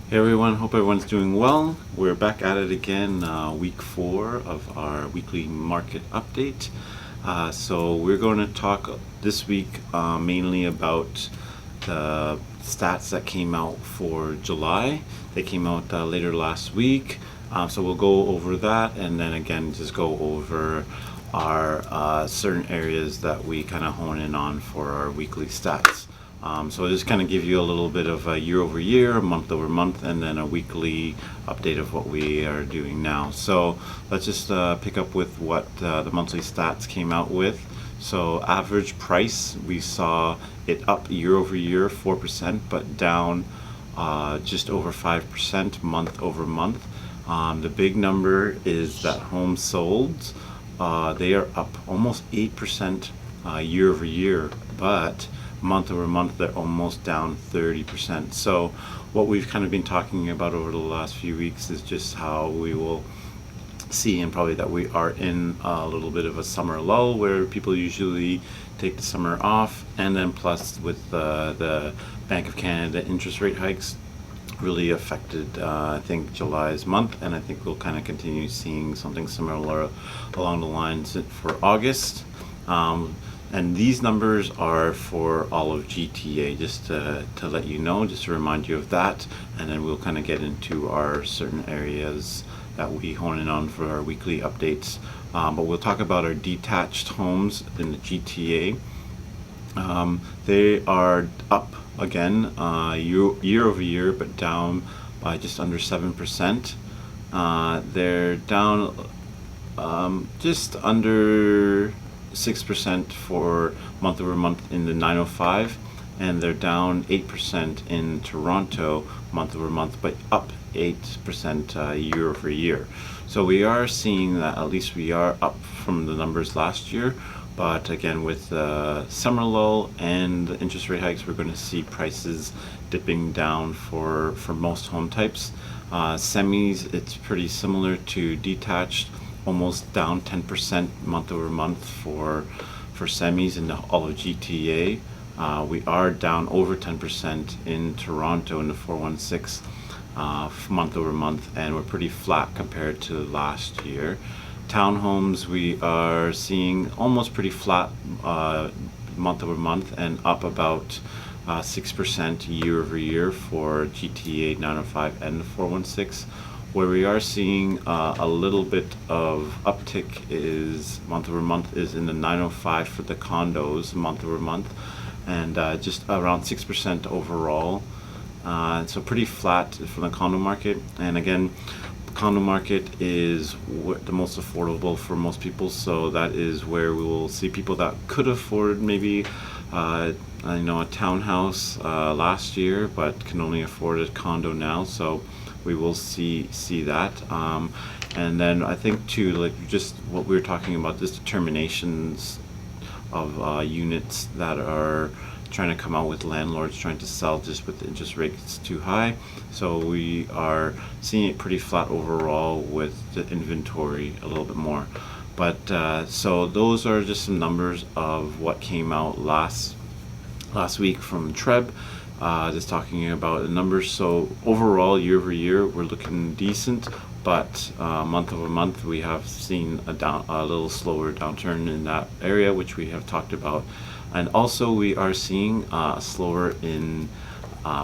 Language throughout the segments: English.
Hey everyone, hope everyone's doing well. We're back at it again, week 4 of our weekly market update. So we're going to talk this week mainly about the stats that came out for July. They came out later last week, so we'll go over that and then again just go over our certain areas that we kind of hone in on for our weekly stats. So I'll just kind of give you a little bit of a year over year, month over month, and then a weekly update of what we are doing now. So let's just pick up with what the monthly stats came out with. So average price, we saw it up year over year, 4%, but down just over 5% month over month. The big number is that homes sold, they are up almost 8% year over year, but month over month they're almost down 30%. So what we've kind of been talking about over the last few weeks is just how we will see, and probably that we are in a little bit of a summer lull where people usually take the summer off, and then plus with the Bank of Canada interest rate hikes really affected I think July's month, and I think we'll kind of continue seeing something similar along the lines for August. And these numbers are for all of GTA, just to let you know, just to remind you of that. And then we'll kind of get into our certain areas that we hone in on for our weekly updates. But we'll talk about our detached homes in the GTA. They are up again year over year, but down by just under 7%. They're down just under 6% for month over month in the 905, and they're down 8% in Toronto month over month, but up 8% year over year. So we are seeing that at least we are up from the numbers last year, but again with the summer lull and the interest rate hikes, we're going to see prices dipping down for most home types. Semis, it's pretty similar to detached, almost down 10% month over month for semis in all of GTA. We are down over 10% in Toronto in the 416 month over month, and we're pretty flat compared to last year. Townhomes, we are seeing almost pretty flat month over month, and up about 6% year over year for GTA 905 and the 416. Where we are seeing a little bit of uptick is month over month is in the 905 for the condos month over month, and just around 6% overall. So pretty flat from the condo market. And again, the condo market is the most affordable for most people, so that is where we will see people that could afford maybe a townhouse last year, but can only afford a condo now. So we will see that. And then I think too, like just what we were talking about, this determinations of units that are trying to come out with landlords trying to sell just with the interest rates too high. So we are seeing it pretty flat overall with the inventory a little bit more. But so those are just some numbers of what came out last week from Trebb. Just talking about the numbers. So overall, year over year, we're looking decent, but month over month, we have seen a little slower downturn in that area, which we have talked about. And also, we are seeing slower in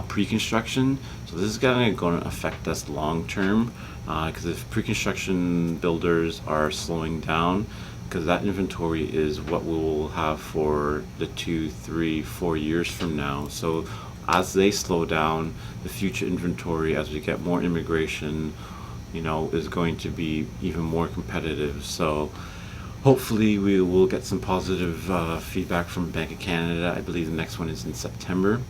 pre-construction. So this is going to affect us long term, because if pre-construction builders are slowing down, because that inventory is what we will have for the 2, 3, 4 years from now. So as they slow down, the future inventory, as we get more immigration, is going to be even more competitive. So hopefully we will get some positive feedback from Bank of Canada. I believe the next one is in September,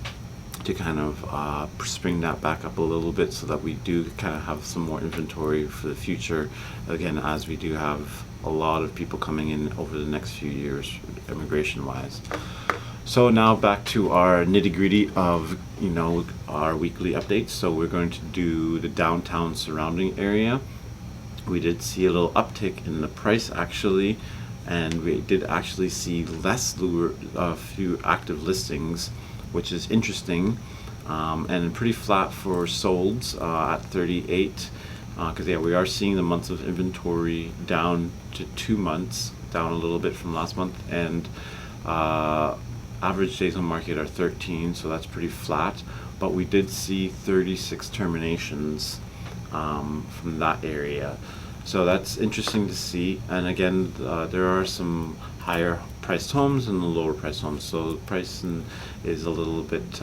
to kind of spring that back up a little bit, so that we do kind of have some more inventory for the future, again, as we do have a lot of people coming in over the next few years immigration wise. So now back to our nitty-gritty of our weekly updates. So we're going to do the downtown surrounding area. We did see a little uptick in the price actually, and we did actually see few active listings, which is interesting. and pretty flat for solds at 38. Because we are seeing the months of inventory down to 2 months, down a little bit from last month, and average days on market are 13, so that's pretty flat. But we did see 36 terminations from that area, so that's interesting to see. And again, there are some higher priced homes and the lower priced homes, so the price is a little bit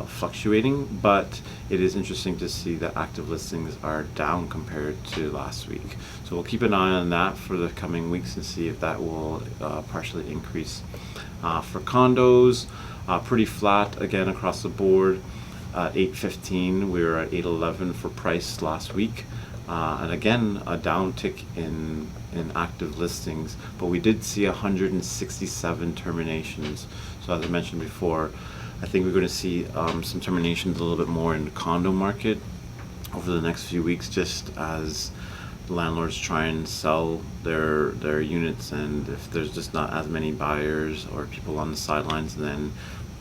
fluctuating, but it is interesting to see that active listings are down compared to last week. So we'll keep an eye on that for the coming weeks and see if that will partially increase. For condos, pretty flat again across the board. 815, we were at 811 for price last week, and again a downtick in active listings, but we did see 167 terminations. So as I mentioned before, I think we're going to see some terminations a little bit more in the condo market over the next few weeks, just as landlords try and sell their units, and if there's just not as many buyers or people on the sidelines, then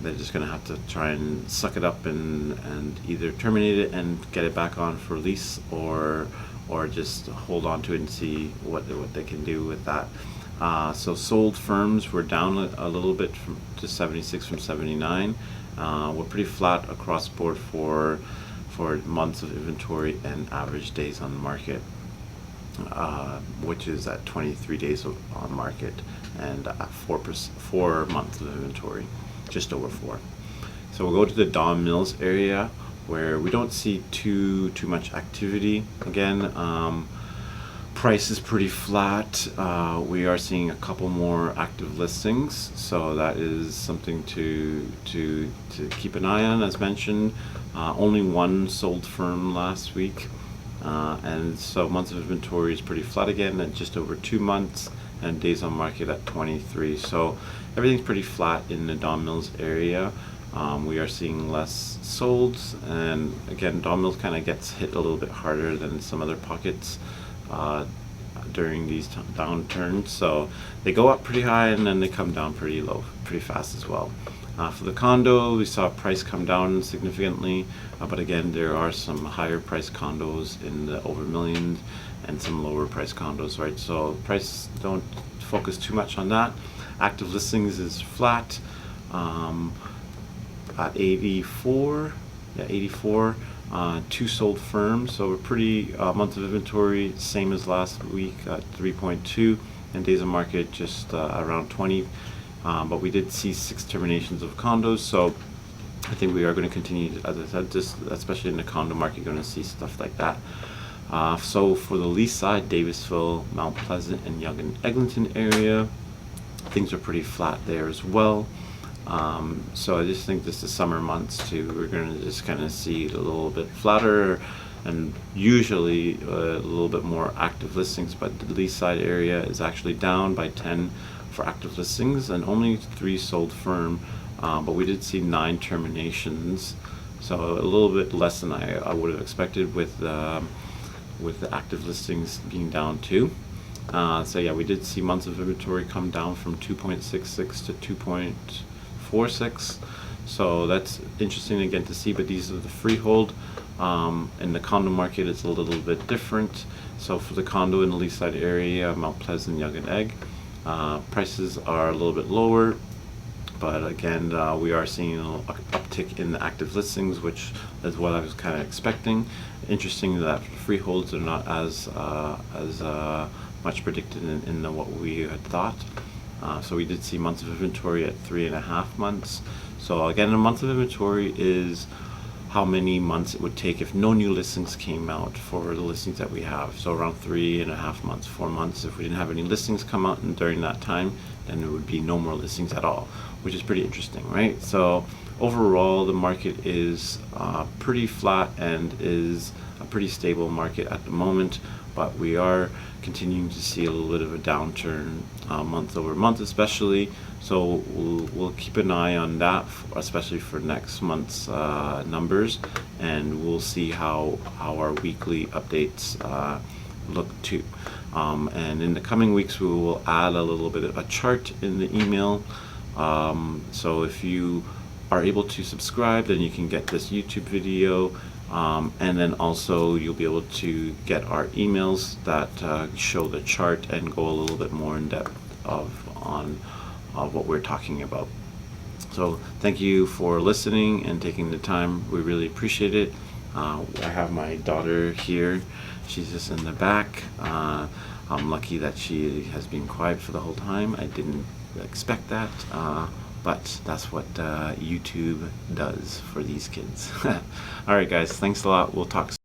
they're just going to have to try and suck it up and either terminate it and get it back on for lease, or just hold on to it and see what they can do with that. So sold firms were down a little bit to 76 from 79. We're pretty flat across the board for months of inventory and average days on the market, which is at 23 days on market and at 4 months of inventory, just over 4. So we'll go to the Don Mills area, where we don't see too much activity. Again, price is pretty flat. We are seeing a couple more active listings, so that is something to keep an eye on. As mentioned, only one sold firm last week, and so months of inventory is pretty flat again at just over 2 months, and days on market at 23. So everything's pretty flat in the Don Mills area. We are seeing less solds, and again, Don Mills kind of gets hit a little bit harder than some other pockets during these downturns. So they go up pretty high and then they come down pretty low, pretty fast as well. For the condo, we saw price come down significantly, but again, there are some higher price condos in the over millions and some lower price condos, right? So price, don't focus too much on that. Active listings is flat at 84. Yeah, 84. 2 sold firms, so we're pretty months of inventory same as last week at 3.2, and days on market just around 20. But we did see 6 terminations of condos, so I think we are going to continue, as I said, just especially in the condo market, you're going to see stuff like that. So for the lease side, Davisville, Mount Pleasant, and Yonge and Eglinton area, things are pretty flat there as well. So I just think this is summer months too. We're going to just kind of see it a little bit flatter, and usually a little bit more active listings, but the lease side area is actually down by 10 for active listings and only 3 sold firm, but we did see 9 terminations, so a little bit less than I would have expected with the active listings being down too. So yeah, we did see months of inventory come down from 2.66 to 2.46, so that's interesting again to see. But these are the freehold. In the condo market, it's a little bit different. So for the condo in the lease side area, Mount Pleasant, Yonge and Egg, prices are a little bit lower, but again, we are seeing an uptick in the active listings, which is what I was kind of expecting. Interesting that freeholds are not as much predicted in what we had thought. So we did see months of inventory at 3.5 months. So again, a month of inventory is how many months it would take if no new listings came out for the listings that we have. So around 3.5 months, 4 months. If we didn't have any listings come out and during that time, then there would be no more listings at all, which is pretty interesting, right? So overall, the market is pretty flat and is a pretty stable market at the moment, but we are continuing to see a little bit of a downturn month over month especially. So we'll keep an eye on that, especially for next month's numbers, and we'll see how our weekly updates look too. And in the coming weeks, we will add a little bit of a chart in the email. So if you are able to subscribe, then you can get this YouTube video, and then also you'll be able to get our emails that show the chart and go a little bit more in depth on what we're talking about. So thank you for listening and taking the time. We really appreciate it. I have my daughter here. She's just in the back. I'm lucky that she has been quiet for the whole time. I didn't expect that, but that's what YouTube does for these kids. All right, guys, thanks a lot. We'll talk soon.